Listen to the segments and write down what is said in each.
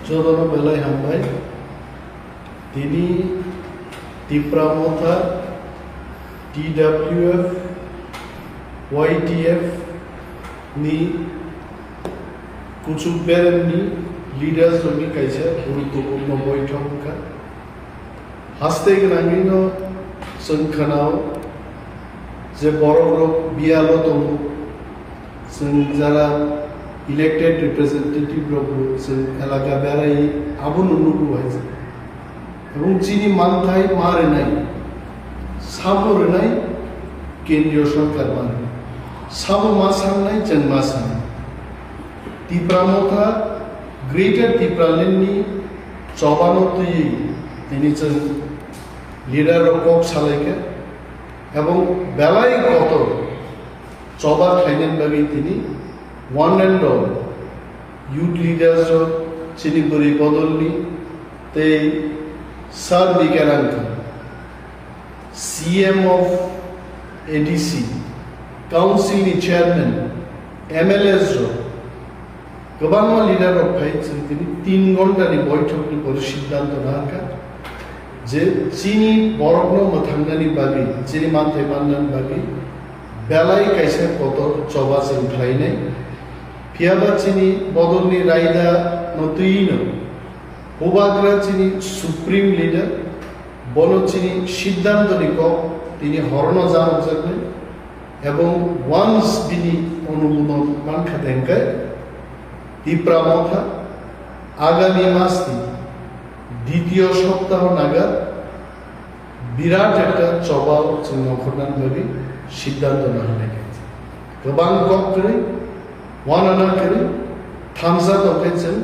Jodono belai hambai Tini Tipra Motha TWF YTF ni Kuchuberen ni leaders jogi kaisa guruত্বপূর্ণ বৈঠক হাসতে গনাঙ্গিনো সংখানাও যে বড় বড় বিয়ালো দङ जों যারা ইলেক্টেড রিপ্রেজেন্টেটিভ রব जों এলাকা বেড়াই আবু নুনু হয়েছে এবং চিনি মানথাই মারে নাই সাবরে নাই কেন্দ্রীয় সরকার মানে সাবো মা সামনাই जों मा साम Tipra Motha গ্রেটার টিপ্রালেননি চবানতই তিনি जों লিডার রকক সালাইকে এবং বেলায় কত চবা খাইনেন বাকি তিনি one and all youth leaders চিনিপুরি বদলনি তে সার বিকারাঙ্ক সিএম অফ এডিসি কাউন্সিল नि চেয়ারম্যান এমএলএস गोबां লিডার রক্ষাই তিনি 3 ঘন্টানি বৈঠকনি পরে সিদ্ধান্ত নাকা যে চিনি বরগ্ন মথাঙ্গানি বাগি চিনি মানথাই মাননান বাগি বেলাই কাইসা কত চবা जों খাইনাই ফিয়াবা চিনি বদলনি রাইদা নতুইনো ওবাগ্রা চিনি সুপ্রিম লিডার বন চিনি সিদ্ধান্তনি ক তিনি হরণ যান যাবে এবং ওয়ান্স তিনি অনুমোদন মানখা দেনকায় Tipra Motha আগামী মাসে দ্বিতীয় সপ্তাহ নাগাদ বিরাট একটা চবাও जों নখরনান বাগি সিদ্ধান্ত নেওয়া হয়েছে गोबां कप করে ওয়ানানা করে থামসা দকে जों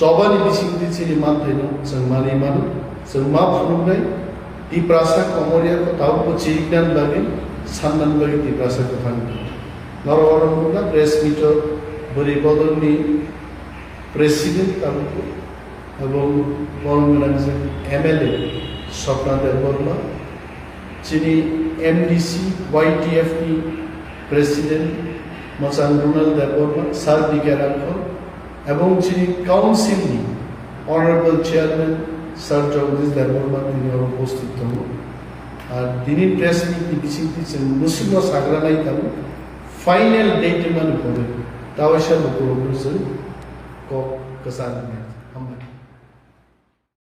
চবানি বিসিংদি চিনি মানথাইনো जों मानि मानो जों मा फुनुनाय टिप्रासा कमरिया को तावको चिरिकनान बागि साननान बागि टिप्रासा को फांगि नरवरमुना प्रेस मिट बरि बदलनि प्रेसिडेंट तावको এবং বরংগনাংজে এমএলএ স্বপ্নাদেব বর্মা যিনি এমডিসি ওয়াইটিএফ নি প্রেসিডেন্ট মচান রুনাল দেব বর্মা সার বিকারাঙ্ক এবং যিনি কাউন্সিল নি অনারেবল চেয়ারম্যান স্যার জগদীশ দেব বর্মা তিনি উপস্থিত হন আর তিনি প্রেস মিট নি বিচিংতি जों মুসলিম সাগরানাই তাম ফাইনাল ডেট মানে পড়ে তাওয়াইশা লোকরবো जों ক কসান